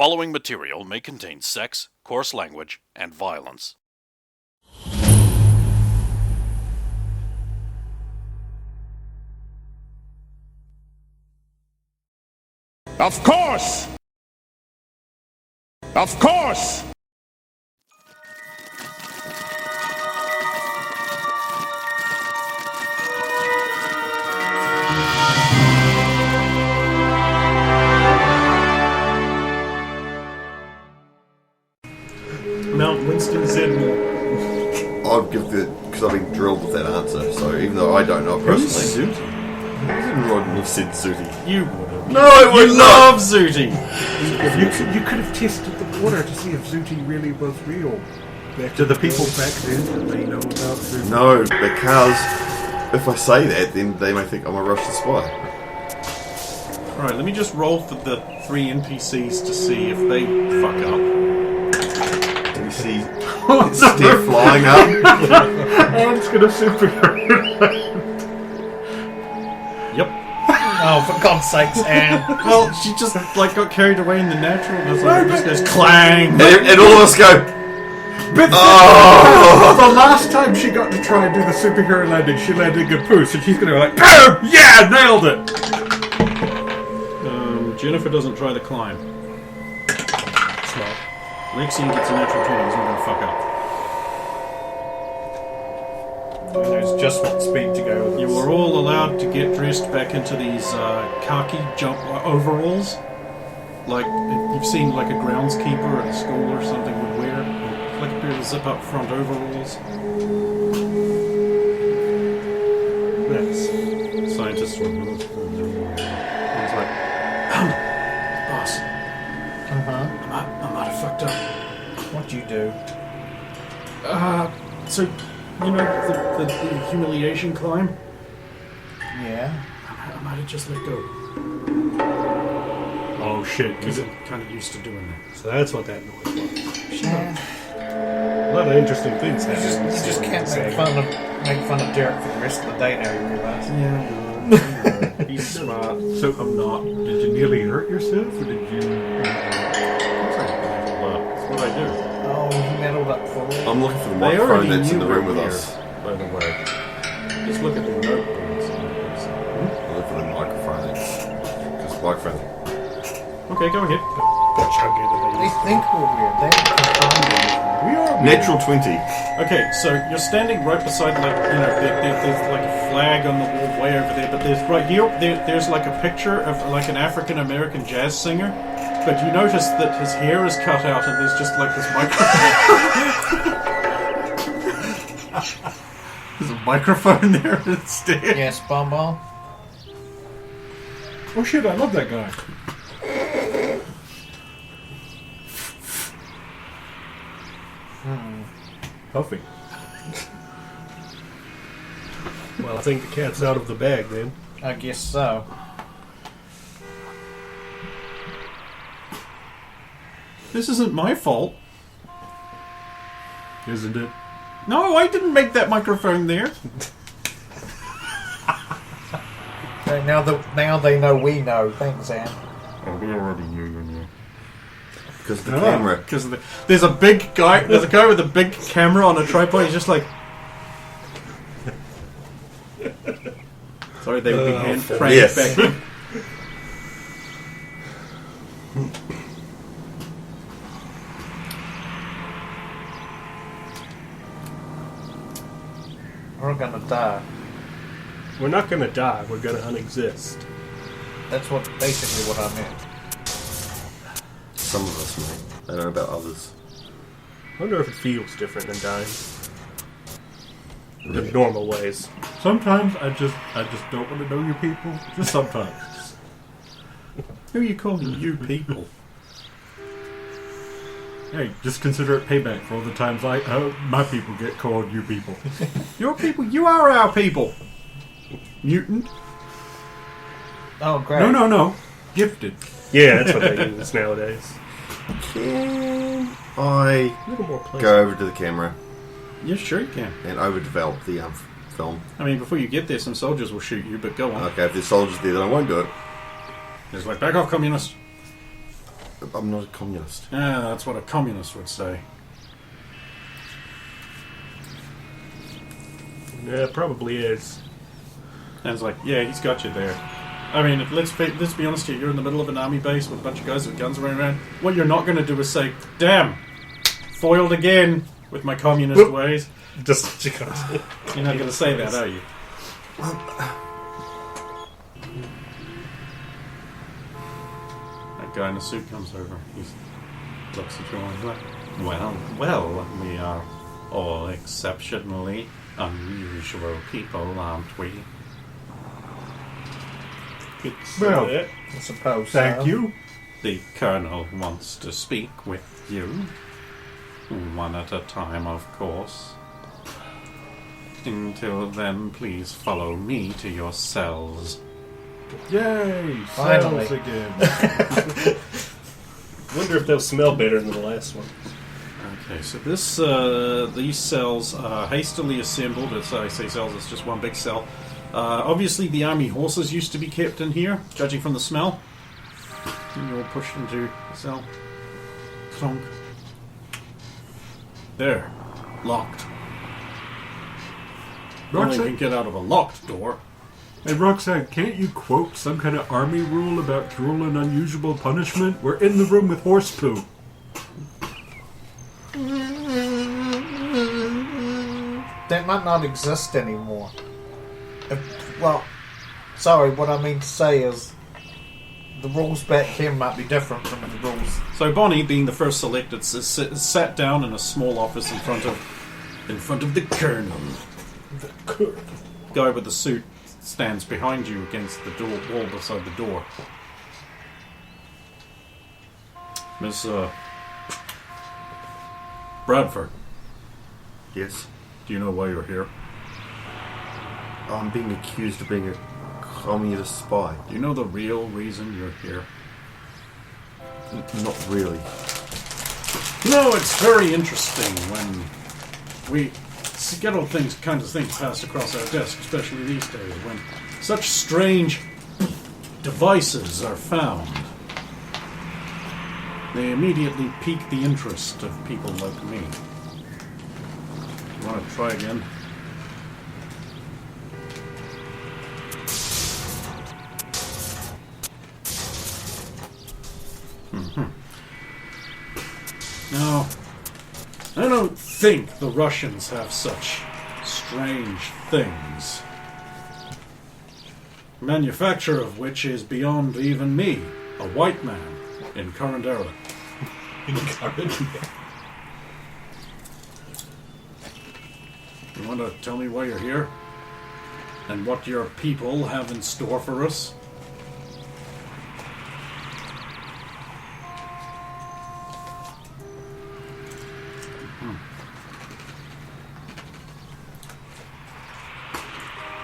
following material may contain sex, coarse language, and violence. Of course! Of course! Mount Winston said I'll give the... because I've been drilled with that answer, so even though I don't know it personally... Zooty? Rod would have said Zooty. You would have. No, I would You not! love Zooty! You could have tested the water to see if Zooty really was real. To the people back then, did they know about Zooty? No, because if I say that, then they may think I'm a Russian spy. Alright, let me just roll for the 3 NPCs to see if they fuck up. Do you see Steph flying up? Anne's gonna superhero. Yep. Oh, for God's sakes, Anne. Well, she just like got carried away in the natural. It just goes clang. And all of us go... But Oh! the last time she got to try and do the superhero landing, she landed good poo, so she's gonna go like, BOOM! Yeah, nailed it! Jennifer doesn't try the climb. Smart. Lexi gets a natural 20. He's not going to fuck up. Who knows just what speed to go with You this. were all allowed to get dressed back into these khaki jump overalls. Like, you've seen like a groundskeeper at a school or something would wear. Like a pair of zip-up front overalls. Yes. Scientists were with us. It's like, boss, Uh-huh. I might have fucked up. What'd you do? So, you know, the humiliation climb? Yeah. I might have just let go. Oh shit, Because I'm kind of used to doing that. so that's what that noise was. Yeah. A lot of interesting things You happening. just can't make fun of Derek for the rest of the day now, you realise. Yeah. He's smart. So I'm not. Did you nearly hurt yourself, or did you? That's what I do. Oh, he meddled up for me. I'm looking for the They microphone already that's in knew the room we're with here, us. by the way. Just look at the notebooks. I'm looking for the microphone because the microphone... Okay, go ahead. They think we're weird. They We are. Natural 20. Okay, so you're standing right beside, like, you know, there's like a flag on the wall way over there, but there's right here, there's like a picture of like an African-American jazz singer, but you notice that his hair is cut out and there's just like this microphone. There's a microphone there instead. Yes, Bonbon. Oh shit! I love that guy. Puffy. Well, I think the cat's out of the bag then. I guess so. This isn't my fault. Isn't it? No, I didn't make that microphone there. Okay, now they know we know. Thanks, Anne. Oh, we already knew you knew. Because the camera... Because there's a big guy. There's a guy with a big camera on a tripod. He's just like. Sorry, they would be hand cranked Yes. back. We're gonna die. We're not gonna die. We're gonna unexist. That's basically what I meant. Some of us may. I don't know about others. I wonder if it feels different than dying. In normal ways. Sometimes I just don't want to know you people. Just sometimes. Who are you calling you people? Hey, just consider it payback for all the times my people get called you people. Your people? You are our people. Mutant? Oh, great. No. Gifted. Yeah, that's what they use nowadays. Can I A little more pleasant. go over to the camera Yeah, sure you can. and overdevelop the film? I mean, before you get there, some soldiers will shoot you, but go on. Okay, if there's soldiers there, then I won't do it. It's like, back off, communists. I'm not a communist. Yeah, that's what a communist would say. Yeah, it probably is. And it's like, yeah, he's got you there. I mean, let's be honest here. You're in the middle of an army base with a bunch of guys with guns running around. What you're not going to do is say, damn, foiled again with my communist ways. Just You're not going to say that, are you? That guy in the suit comes over. He looks at you and he's like, well, we are all exceptionally unusual people, aren't we? Well, it. I suppose. thank you. The Colonel wants to speak with you. One at a time, of course. Until then, please follow me to your cells. Yay! Finally. Cells again. Wonder if they'll smell better than the last one. Okay, so these cells are hastily assembled. As I say cells, it's just one big cell. Obviously, the army horses used to be kept in here, judging from the smell. And you're all pushed into the cell. Clunk. There. Locked. No one can Roxanne, get out of a locked door. hey, Roxanne, can't you quote some kind of army rule about cruel and unusual punishment? We're in the room with horse poo. That might not exist anymore. Well, sorry, what I mean to say is the rules back here might be different from the rules. So Bonnie, being the first selected, sat down in a small office in front of the Colonel. The guy with the suit stands behind you against the door wall beside the door. Miss Bradford, Yes. do you know why you're here? I'm being accused of being a communist spy. Do you know the real reason you're here? Not really. No, it's very interesting when we get all things passed across our desk, especially these days, when such strange devices are found. They immediately pique the interest of people like me. You want to try again? No, I don't think the Russians have such strange things. Manufacture of which is beyond even me, a white man in current era. You want to tell me why you're here? And what your people have in store for us?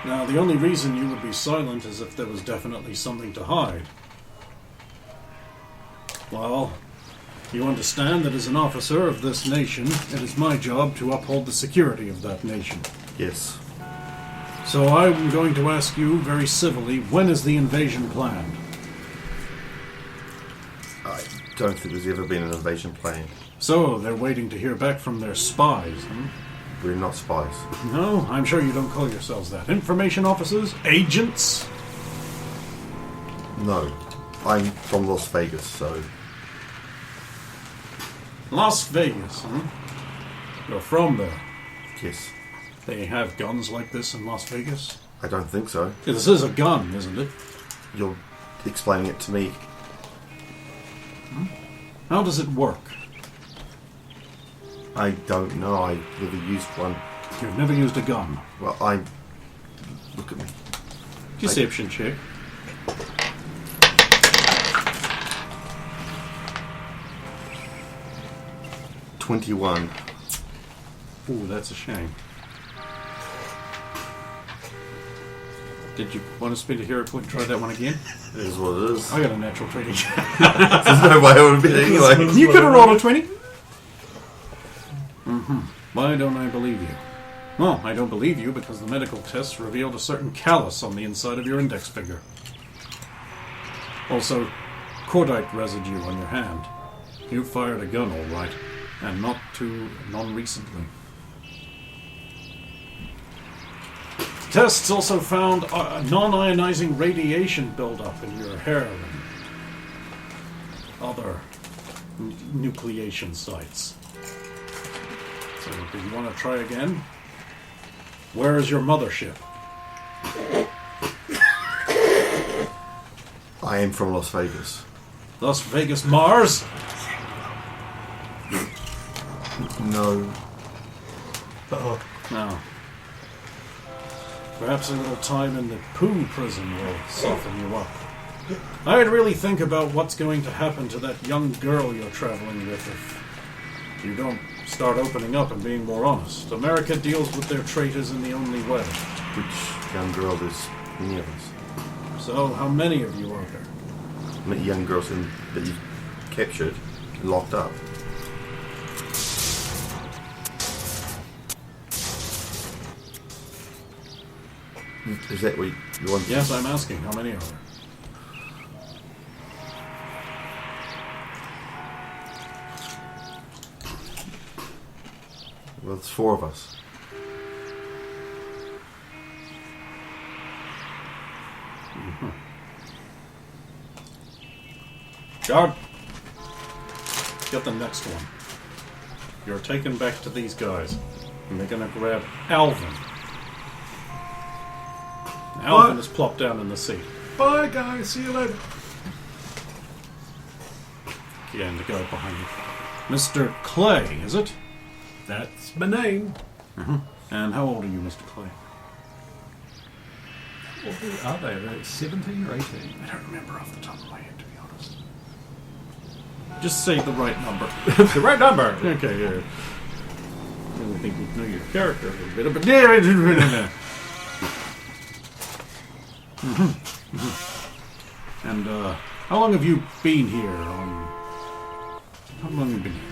Now, the only reason you would be silent is if there was definitely something to hide. Well, you understand that as an officer of this nation, it is my job to uphold the security of that nation. Yes. So I'm going to ask you very civilly, when is the invasion planned? I don't think there's ever been an invasion planned. So, they're waiting to hear back from their spies, huh? We're not spies. No, I'm sure you don't call yourselves that. Information officers? Agents? No. I'm from Las Vegas, so... Las Vegas, huh? You're from there. Yes. They have guns like this in Las Vegas? I don't think so. This is a gun, isn't it? You're explaining it to me. How does it work? I don't know. I never used one. You've never used a gun. Well, I... Look at me. Deception check. $21. Ooh, that's a shame. Did you want to spend a hero point and try that one again? It is what it is. I got a natural 20. There's no way it would be anyway. You could have rolled a 20. Why don't I believe you? Well, I don't believe you because the medical tests revealed a certain callus on the inside of your index finger. Also, cordite residue on your hand. You fired a gun, all right, and not too non-recently. Tests also found non-ionizing radiation buildup in your hair and other nucleation sites. So, do you want to try again? Where is your mothership? I am from Las Vegas. Las Vegas, Mars? No. Uh-oh. No. Perhaps a little time in the poo prison will soften you up. I'd really think about what's going to happen to that young girl you're traveling with if you don't start opening up and being more honest. America deals with their traitors in the only way. Which young girl? There's many of us. So, how many of you are there? Many young girls that you captured and locked up. Is that what you want? Yes, I'm asking. How many are there? Well, it's 4 of us. Guard! Get the next one. You're taken back to these guys. And they're gonna grab Alvin. Alvin is plopped down in the seat. Bye, guys. See you later. Again, the guy behind you. Mr. Clay, is it? That's my name. And how old are you, Mr. Clay? What are they? About 17 or 18? I don't remember off the top of my head, to be honest. Just say the right number. The right number. Okay, yeah. I really think you know your character a little bit, but yeah. And how long have you been here? How long have you been here?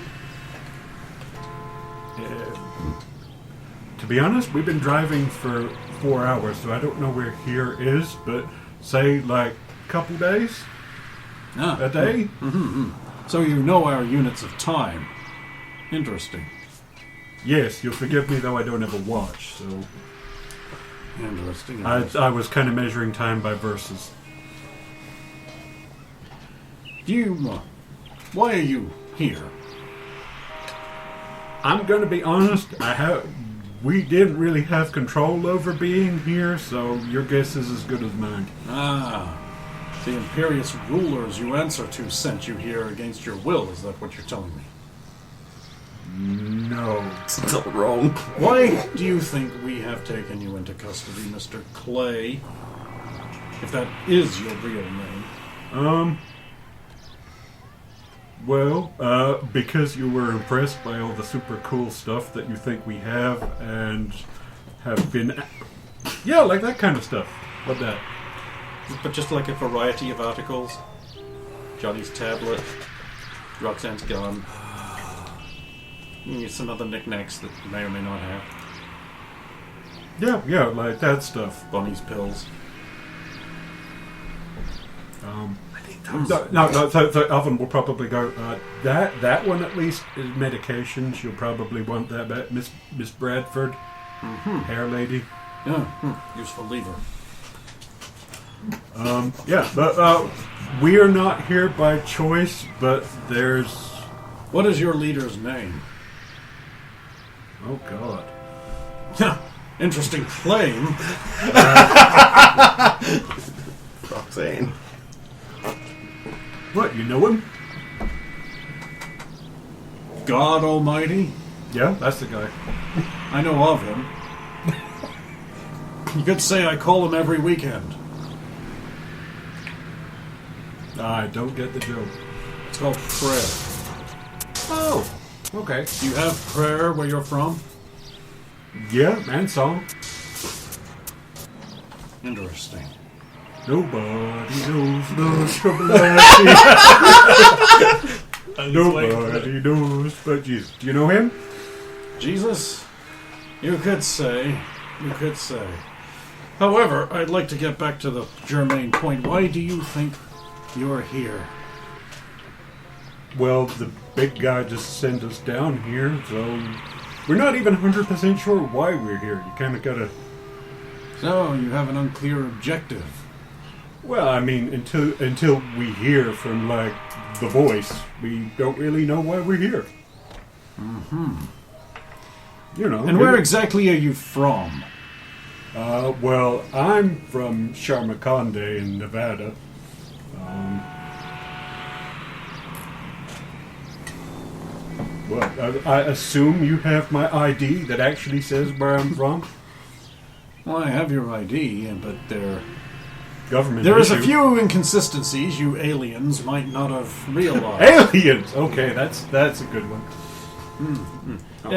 To be honest, we've been driving for 4 hours, so I don't know where here is, but say like a couple days? A day? So you know our units of time. Interesting. Yes, you'll forgive me though I don't have a watch, so Interesting. I was kind of measuring time by verses. Why are you here? I'm going to be honest, we didn't really have control over being here, so your guess is as good as mine. The imperious rulers you answer to sent you here against your will, is that what you're telling me? No. It's not wrong. Why do you think we have taken you into custody, Mr. Clay? If that is your real name. Well, because you were impressed by all the super cool stuff that you think we have and have been... Yeah, like that kind of stuff. What that? But just like a variety of articles. Johnny's tablet, Roxanne's gun, some other knickknacks that you may or may not have. Yeah, like that stuff. Bonnie's pills. No, so Alvin will probably go, that one at least is medications. You'll probably want that back. Miss Bradford, hair lady. Yeah, useful lever. Yeah, but we are not here by choice, but there's... What is your leader's name? Oh, God. Interesting claim. Roxanne. What, you know him? God Almighty? Yeah, that's the guy. I know of him. You could say I call him every weekend. I don't get the joke. It's called prayer. Oh, okay. Do you have prayer where you're from? Yeah, and song. Interesting. Nobody knows the trouble Nobody knows but Jesus. Do you know him? Jesus? You could say. However, I'd like to get back to the germane point. Why do you think you're here? Well, the big guy just sent us down here, so we're not even 100% sure why we're here. You kind of gotta... So, you have an unclear objective. Well, I mean, until we hear from, like, the voice, we don't really know why we're here. Mm-hmm. You know. And where exactly are you from? Well, I'm from Charmaconde in Nevada. Well, I assume you have my ID that actually says where I'm from? Well, I have your ID, but Government there is a issue. few inconsistencies you aliens might not have realized. Aliens! Okay, that's a good one. Mm-hmm.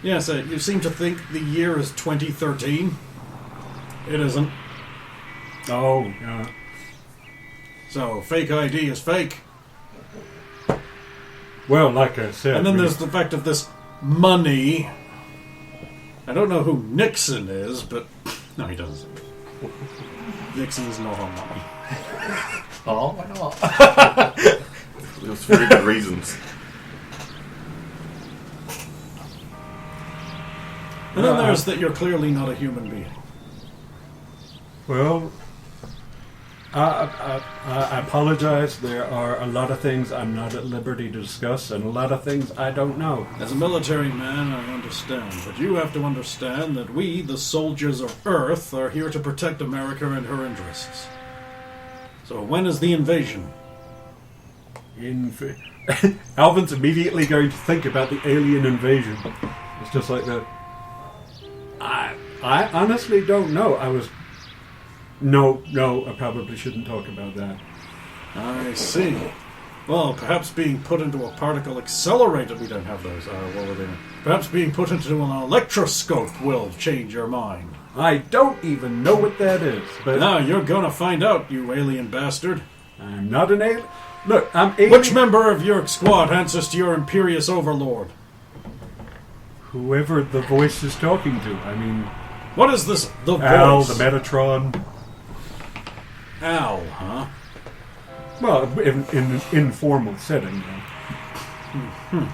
Yes, you seem to think the year is 2013. It isn't. Oh, So, fake ID is fake. well, like I said... And then there's the fact of this money. I don't know who Nixon is, but... No, he doesn't. Nixon is not on money. Oh, why not? There's very good reasons. And then there's that you're clearly not a human being. Well, I apologize. There are a lot of things I'm not at liberty to discuss, and a lot of things I don't know. As a military man, I understand. But you have to understand that we, the soldiers of Earth, are here to protect America and her interests. So when is the invasion? Alvin's immediately going to think about the alien invasion. It's just like that. I honestly don't know. No, I probably shouldn't talk about that. I see. Well, perhaps being put into a particle accelerator... We don't have those. What were they? Perhaps being put into an electroscope will change your mind. I don't even know what that is. But Now you're gonna find out, you alien bastard. I'm not an alien. Look, I'm alien. Which member of your squad answers to your imperious overlord? Whoever the voice is talking to. I mean... What is this? The Al, voice? the Metatron. Al, huh? Well, in an informal setting, though.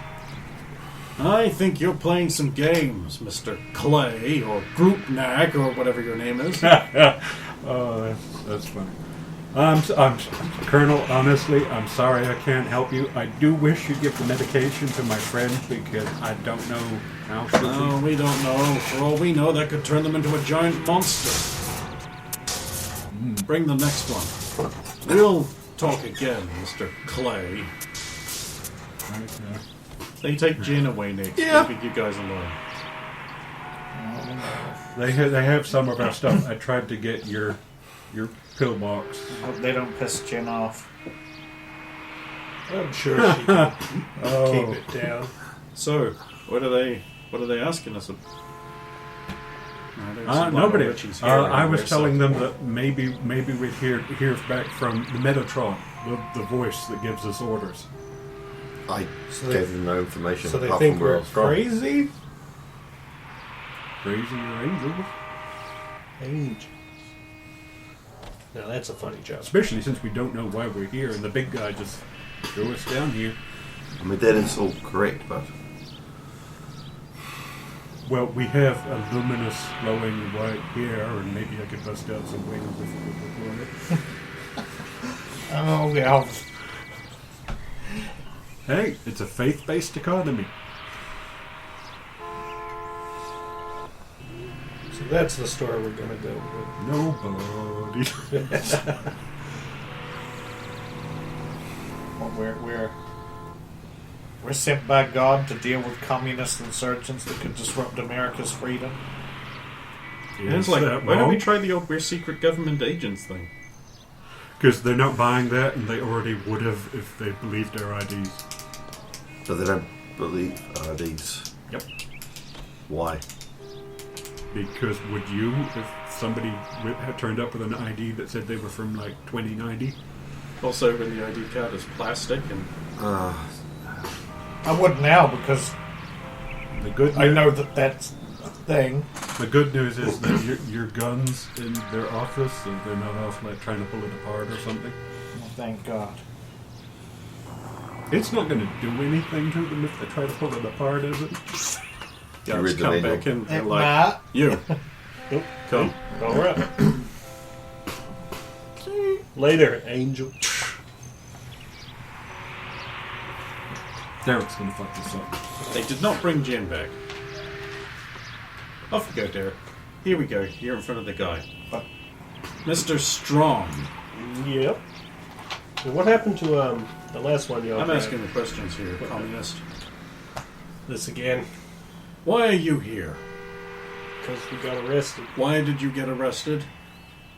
I think you're playing some games, Mr. Clay, or Groupnack, or whatever your name is. Oh, that's funny. I'm Colonel, honestly, I'm sorry I can't help you. I do wish you'd give the medication to my friend because I don't know how she'll No, we don't know. For all we know, that could turn them into a giant monster. Bring the next one. We'll talk again, Mr. Clay. They take gin away, Nick. Yeah. Maybe you guys alone. They have some of our stuff. I tried to get your pillbox. Hope they don't piss Jen off. I'm sure she can Oh. keep it down. So, what are they asking us? Nobody. I was telling them that maybe we'd hear back from the Metatron, the voice that gives us orders. I So gave them no information. So they apart think from where I we're was from. crazy? Crazy angels. Angels. Now that's a funny joke. Especially since we don't know why we're here, and the big guy just threw us down here. I mean, that is all correct, but Well, we have a luminous, glowing white hair, and maybe I could bust out some wings if we would it. Oh, yeah. Hey, it's a faith-based economy. So that's the story we're going to go with. Nobody. Well, we're sent by God to deal with communist insurgents that could disrupt America's freedom. It's like, why don't we try the old we're secret government agents thing? Because they're not buying that, and they already would have if they believed our IDs. so they don't believe these. Yep. Why? Because would you, if somebody had turned up with an ID that said they were from, like, 2090? Also, when the ID card is plastic and... I would now because The good I know that that's a thing. The good news is that your gun's in their office, so they're not off like trying to pull it apart or something. Well, thank God. It's not going to do anything to them if they try to pull it apart, is it? Guards read the come manual? back in. They're It like, might. you, Nope. come. All right. Later, Angel. Derek's going to fuck this up. They did not bring Jen back. Off you go, Derek. Here we go. You're in front of the guy. Mr. Strong. Yep. So what happened to the last one y'all I'm had? asking the questions here, communist. This again Why are you here? because we got arrested Why did you get arrested?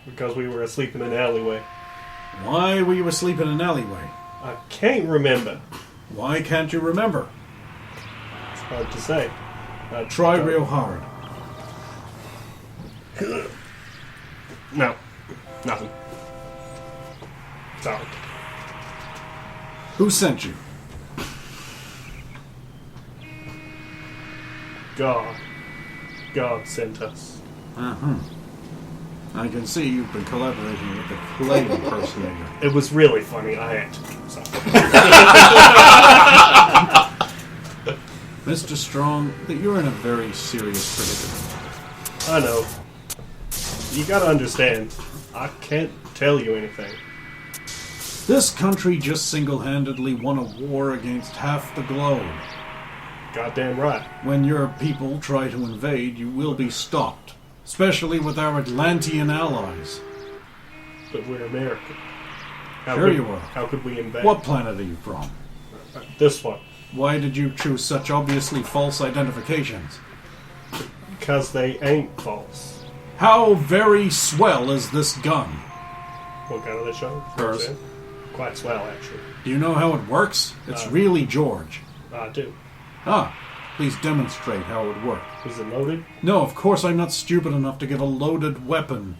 because we were asleep in an alleyway. Why were you asleep in an alleyway? I can't remember. Why can't you remember? It's hard to say. Try real hard. No, nothing. Sorry. Who sent you? God sent us. I can see you've been collaborating with the clay impersonator. It was really funny. I had to. Sorry. Mr. Strong, that you're in a very serious predicament. I know. You gotta understand. I can't tell you anything. This country just single-handedly won a war against half the globe. Goddamn right. When your people try to invade, you will be stopped. Especially with our Atlantean allies. But we're American. Sure you are. How could we invade? What planet are you from? This one. Why did you choose such obviously false identifications? Because they ain't false. How very swell is this gun? What gun are they showing? Hers. Quite swell, actually. Do you know how it works? It's really George. I do. Ah, please demonstrate how it would work. Is it loaded? No, of course I'm not stupid enough to give a loaded weapon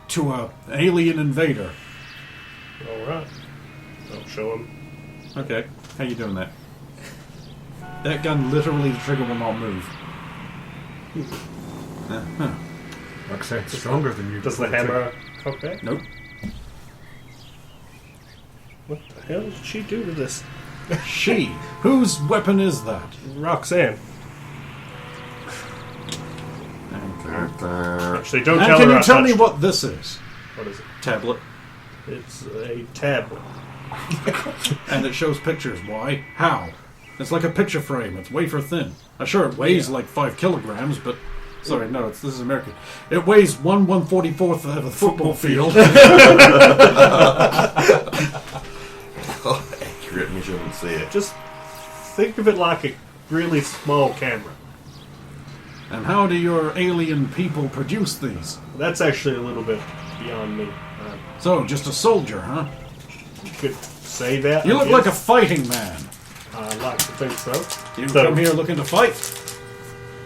to an alien invader. Alright. I'll show him. Okay, how you doing that? That gun, literally, the trigger will not move. Uh-huh. Roxanne's stronger than you. Does the hammer cock back? Nope. What the hell did she do to this? She? Whose weapon is that? Roxanne. Uh, Actually, don't And tell can her you I tell me touched what this is? it. What is it? Tablet. It's a tablet. And it shows pictures. Why? How? It's like a picture frame. It's wafer thin. Sure, it weighs like 5 kilograms, but... Sorry, no, this is American. It weighs 1/144th of a football field. accurate measurement, see it. Just think of it like a really small camera. And how do your alien people produce these? That's actually a little bit beyond me. So, just a soldier, huh? You could say that. You I look guess. like a fighting man. I like to think so. You So- come here looking to fight?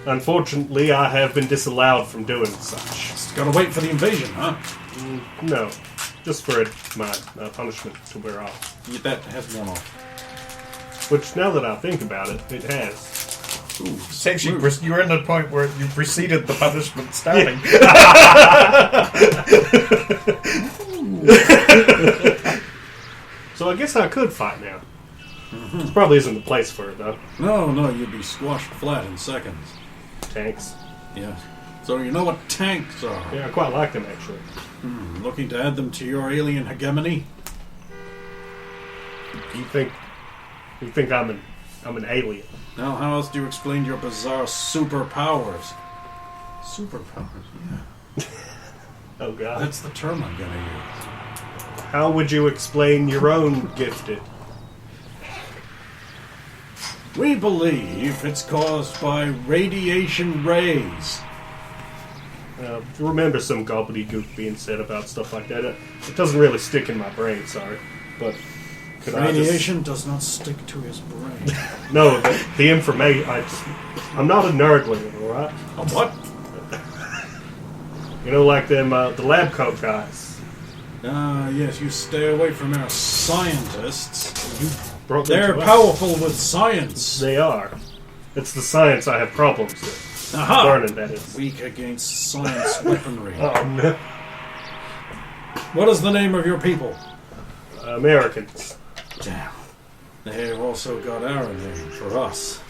Unfortunately, I have been disallowed from doing such. Just gotta wait for the invasion, huh? No, just for my punishment to wear off. That has worn off. Which, now that I think about it, it has. Essentially, you're in the point where you've preceded the punishment starting. So I guess I could fight now. This probably isn't the place for it, though. No, you'd be squashed flat in seconds. Tanks. Yeah. So you know what tanks are? Yeah, I quite like them, actually. Looking to add them to your alien hegemony? You think I'm an alien? Now, how else do you explain your bizarre superpowers? Superpowers, yeah. Oh, God. That's the term I'm gonna use. How would you explain your own gifted? We believe it's caused by radiation rays. Remember some gobbledygook being said about stuff like that. It doesn't really stick in my brain, sorry. But could Radiation does not stick to his brain. I just... No, the information... I'm not a nerdling, alright? A what? You know, like them, the lab coat guys. Yes, you stay away from our scientists. Brought them They're to us. powerful with science. They are. It's the science I have problems with. Aha! Learning, that is. Weak against science weaponry. Oh, no. What is the name of your people? Americans. Damn. They've also got our name for us.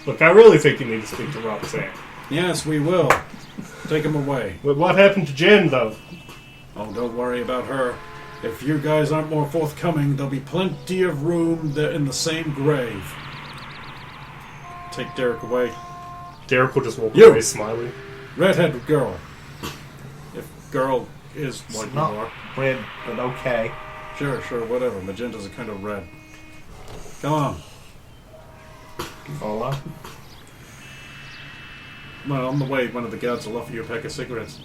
Look, I really think you need to speak to Roxanne. Yes, we will. Take him away. But what happened to Jen, though? Oh, don't worry about her. If you guys aren't more forthcoming, there'll be plenty of room in the same grave. Take Derek away. Derek will just walk You! away smiling. Redhead girl. If girl is what you Not are. red, but okay. Sure, whatever. Magenta's a kind of red. Come on. Follow. Well, on the way, one of the guards will offer you a pack of cigarettes.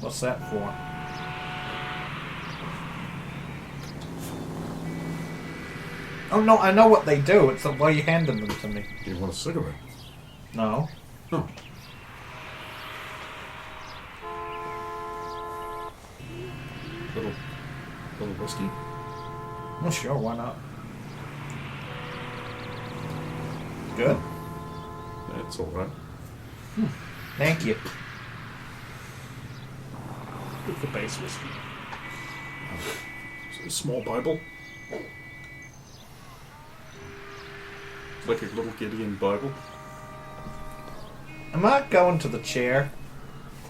What's that for? Oh no, I know what they do. It's why you handed them to me. Do you want a cigarette? No. Oh. Little whiskey? Well, sure, why not? Good. That's alright. Thank you. With the base whiskey. A small Bible. It's like a little Gideon Bible. Am I going to the chair?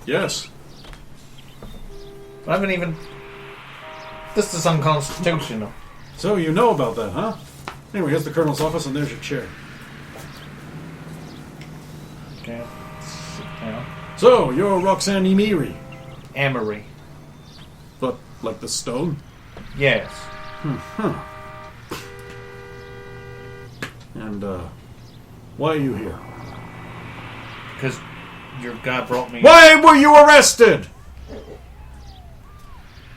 Yes. I haven't even... This is unconstitutional. So you know about that, huh? Anyway, here's the Colonel's office and there's your chair. Okay. Sit down. So, you're Roxanne Emiri. Amory. But, like the stone? Yes. And, why are you here? Because your guy brought me... Why were you arrested?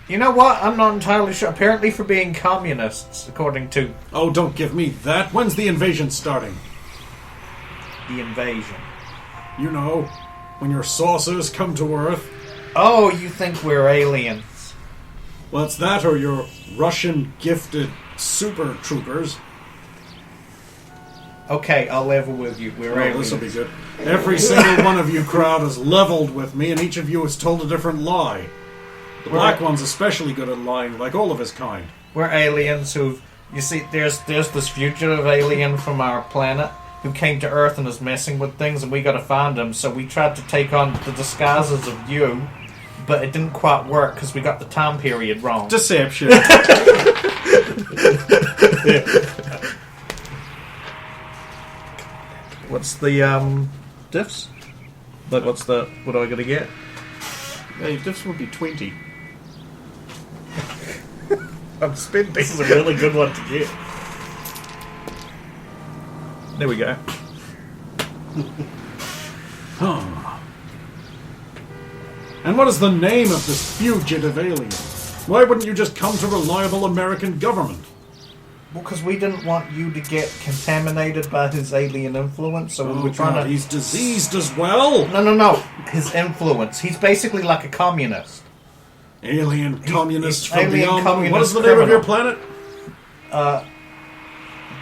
You know what? I'm not entirely sure. Apparently for being communists, according to Oh, don't give me that. When's the invasion starting? the invasion. You know, when your saucers come to Earth. Oh, you think we're aliens? Well, it's that or your Russian-gifted super troopers. Okay, I'll level with you. We're Oh, aliens. this'll be good. Every single one of you crowd is leveled with me, and each of you has told a different lie. The black one's especially good at lying, like all of his kind. We're aliens who've... You see, there's this fugitive alien from our planet who came to Earth and is messing with things, and we gotta find him, so we tried to take on the disguises of you, but it didn't quite work because we got the time period wrong. Deception. What's the, diffs? Like, what do I gotta get? Hey, this would be 20. I'm spending. This is a really good one to get. There we go. And what is the name of this fugitive alien? Why wouldn't you just come to reliable American government? Well, because we didn't want you to get contaminated by his alien influence, so we Oh, were trying God, to... he's diseased as well. No. His influence. He's basically like a communist. Alien communist he's from alien beyond. communist What is the name of your criminal. planet?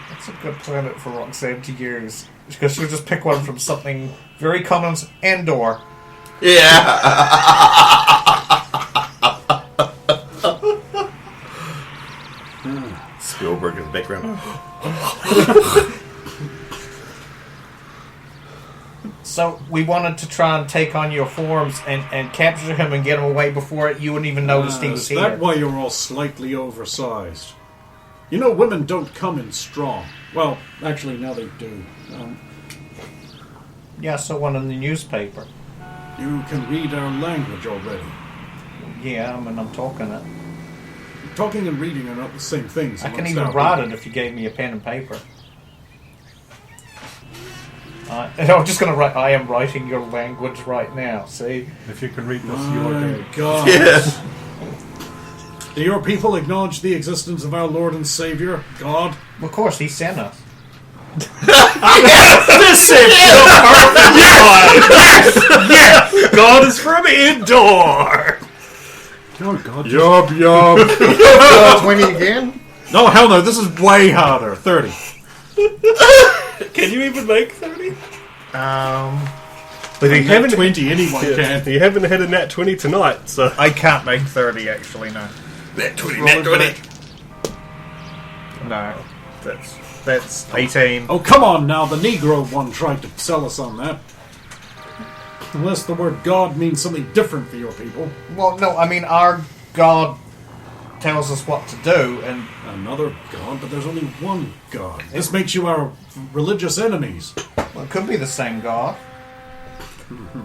That's a good planet for Roxanne to use. Because she'll just pick one from something very common. Endor. Spielberg in the background. So we wanted to try and take on your forms and capture him and get him away before you wouldn't even notice he was Is here. that why you're all slightly oversized? You know, women don't come in strong. Well, actually, now they do. Yeah, I saw one in the newspaper. You can read our language already. Yeah, I mean, I'm talking it. Talking and reading are not the same things. I can amongst even our write people. it if you gave me a pen and paper. I'm just going to write, I am writing your language right now, see? If you can read this, your My day. God. Yeah. Do your people acknowledge the existence of our Lord and Savior, God? Well, of course, he sent us. God is from Endor! Oh, God. Yup. 20 again? No, hell no, this is way harder. 30. Can you even make 30? But you Nat 20, anyone can. You haven't had a nat 20 tonight, so... I can't make 30, actually, no. Net 20, net 20. No, that's 18. Oh, come on now. The Negro one tried to sell us on that. Unless the word God means something different for your people. Well, no, I mean our God tells us what to do, and Another God, but there's only one God. This makes you our religious enemies. well, it could be the same God.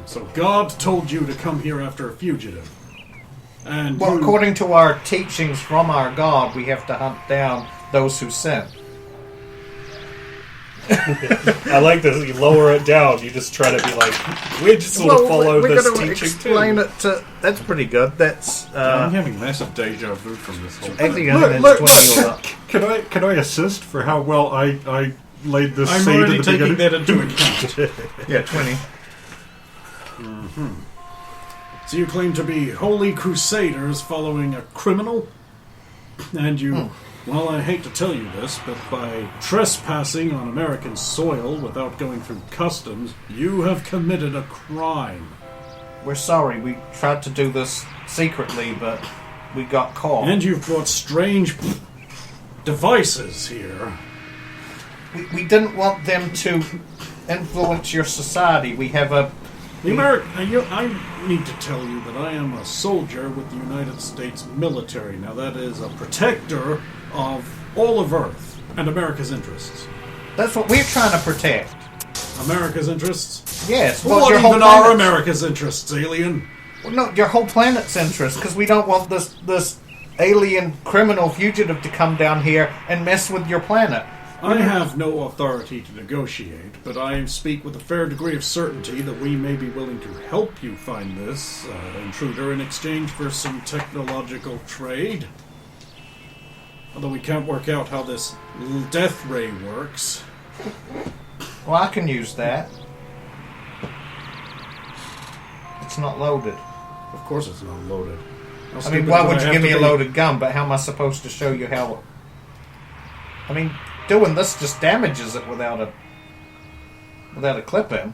So God told you to come here after a fugitive. And Well, you- according to our teachings from our God, we have to hunt down those who sin. I like this. You lower it down. You just try to be like, we just sort of follow we're this gonna teaching explain too. it to. That's pretty good. That's I'm having massive deja vu from this whole thing. actually Look, 120 or up. Can I assist for how well I laid this I'm seed already at the taking beginning? that into account. Yeah, 20. So you claim to be holy crusaders following a criminal? And you, well, I hate to tell you this, but by trespassing on American soil without going through customs, you have committed a crime. We're sorry. We tried to do this secretly, but we got caught. And you've brought strange devices here. We didn't want them to influence your society. We have a. The I need to tell you that I am a soldier with the United States military. Now that is a protector of all of Earth and America's interests. That's what we're trying to protect. America's interests? Yes. What your whole even are planet's- America's interests, alien? Well, no, your whole planet's interest, because we don't want this alien criminal fugitive to come down here and mess with your planet. I have no authority to negotiate, but I speak with a fair degree of certainty that we may be willing to help you find this intruder in exchange for some technological trade. Although we can't work out how this death ray works. Well, I can use that. It's not loaded. Of course it's not loaded. How I stupid mean, why do would I you have give me to a be? loaded gun, but how am I supposed to show you how... I mean, doing this just damages it without a clip in.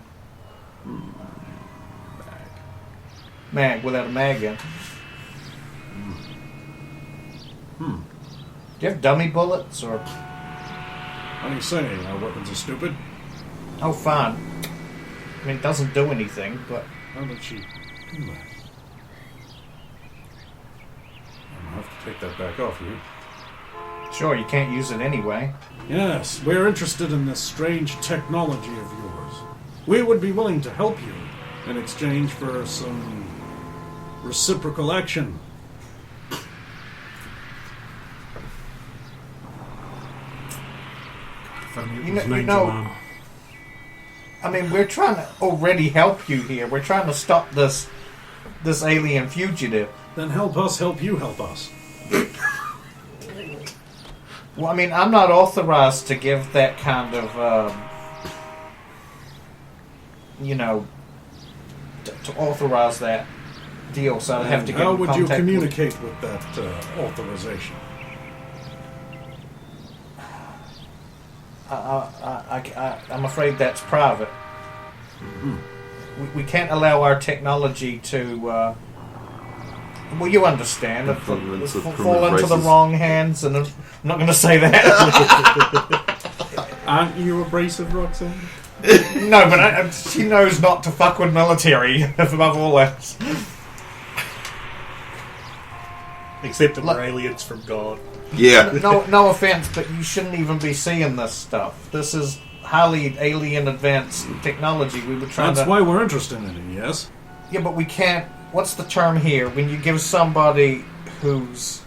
Mag, without a mag in. Do you have dummy bullets, or... How do you say our weapons are stupid? Oh, fine. I mean, it doesn't do anything, but... How did she do that? I'll have to take that back off you. Sure, you can't use it anyway. Yes, we're interested in this strange technology of yours. We would be willing to help you in exchange for some reciprocal action. You know, I mean, we're trying to already help you here. We're trying to stop this alien fugitive. Then help us help you help us. Well, I mean, I'm not authorized to give that kind of, to authorize that deal, so I'd have to get How in would you contact communicate with that authorization? I'm afraid that's private. We can't allow our technology to. Well, you understand. If Influence of fall primitive into the races. wrong hands, and I'm not going to say that. Aren't you abrasive, Roxanne? No, but she knows not to fuck with military above all else. Except that Look- we're aliens from God. Yeah. No offense, but you shouldn't even be seeing this stuff. This is highly alien advanced technology. We were trying That's to. why we're interested in it, yes? Yeah, but we can't. What's the term here? When you give somebody who's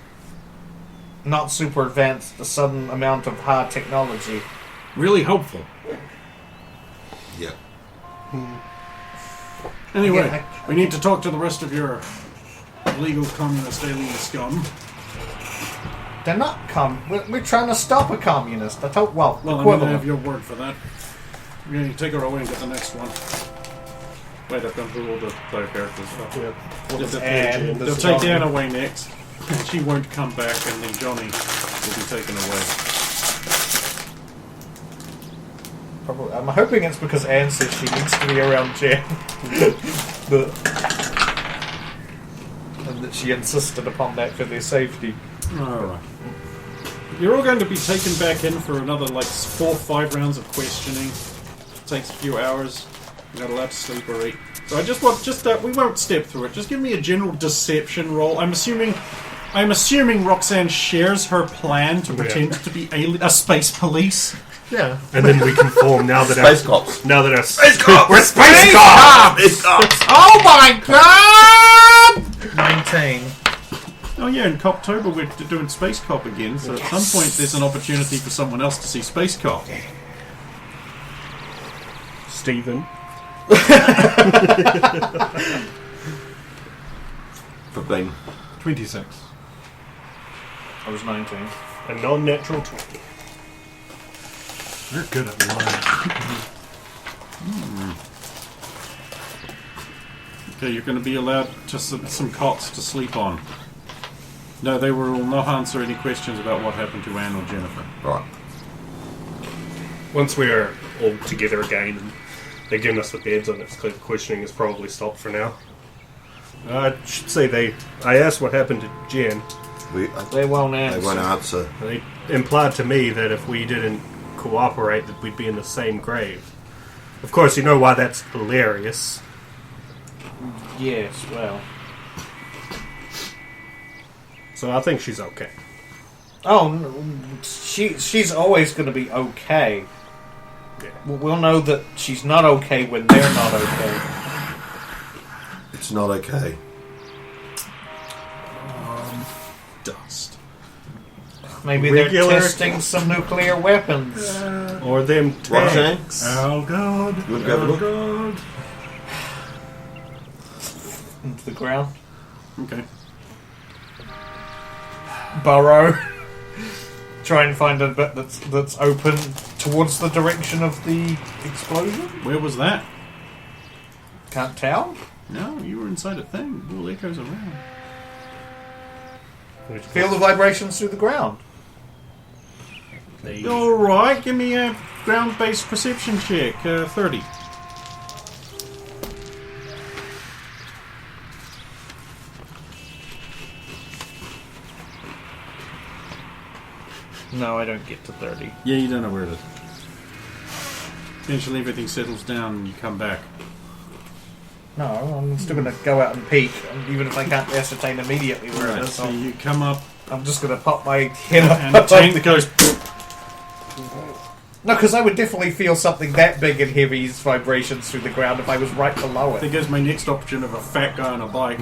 not super advanced a sudden amount of high technology. Really helpful. Yeah. Anyway, Yeah, we need to talk to the rest of your illegal communist alien scum. They're not We're trying to stop a communist. I told. Well, Well, I'm going to equivalent. have your word for that. You're going to take her away and get the next one. Wait, I've gone through all the player characters. And They'll take Anne away next. She won't come back, and then Johnny will be taken away. Probably, I'm hoping it's because Anne says she needs to be around Jen. And that she insisted upon that for their safety. Alright. You're all going to be taken back in for another, like, 4 or 5 rounds of questioning. It takes a few hours. You're not allowed to sleep or eat. So I just want, we won't step through it. Just give me a general deception roll. I'm assuming Roxanne shares her plan to pretend to be a space police. Yeah. And then we can form now that Space cops. Now that our Space cops! We're space cops! Space cops! Oh my god! 19. Oh yeah, in Coptober we're doing Space Cop again, so at some point there's an opportunity for someone else to see Space Cop. Stephen. 15. 26. I was 19. A non-natural 20. You're good at lying. Okay, you're going to be allowed to some cots to sleep on. No, they will not answer any questions about what happened to Anne or Jennifer. Right. Once we are all together again and they're giving us the beds on it, it's clear the questioning is probably stopped for now. I should say I asked what happened to Jen. They won't answer. They won't answer. They implied to me that if we didn't cooperate that we'd be in the same grave. Of course, you know why that's hilarious. Yes, well. So I think she's okay. Oh, no, she's always going to be okay. Yeah. We'll know that she's not okay when they're not okay. It's not okay. Dust. Maybe Regular- they're testing some nuclear weapons. Or them Roxanne? tanks. Oh god. You want to go have a look? God. Into the ground. Okay. Burrow. Try and find a bit that's open towards the direction of the explosion. Where was that? Can't tell. No, you were inside a thing. Little echoes around. Feel the vibrations through the ground. Alright, give me a ground-based perception check. 30. No, I don't get to 30. Yeah, you don't know where it is. Eventually everything settles down and you come back. No, I'm still going to go out and peek, even if I can't ascertain immediately where it Right, is. so you come up I'm just going to pop my head up. and the tank goes... No, because I would definitely feel something that big and heavy's vibrations through the ground if I was right below There it. goes my next option of a fat guy on a bike.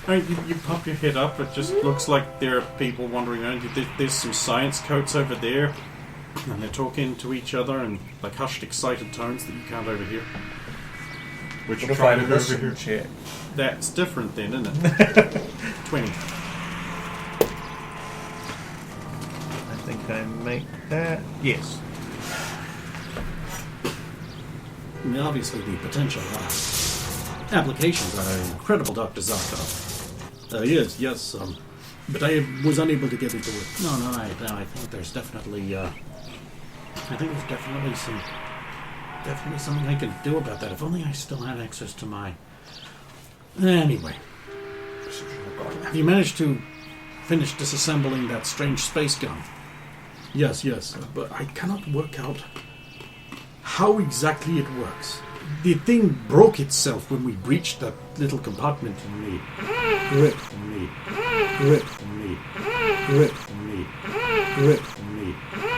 Right, you pop your head up, it just looks like there are people wandering around. There's some science coats over there, and they're talking to each other in like hushed, excited tones that you can't overhear. Which What if try I to do listen over here? check? That's different then, isn't it? 20. I think I make that. Yes. I mean, obviously, the potential applications are incredible, Dr. Zarkov. Yes, but I was unable to get into it. No, I think there's definitely, something I can do about that. If only I still had access to my... Anyway. Have you managed to finish disassembling that strange space gun? Yes, but I cannot work out how exactly it works. The thing broke itself when we breached that little compartment in me. Ripped in me.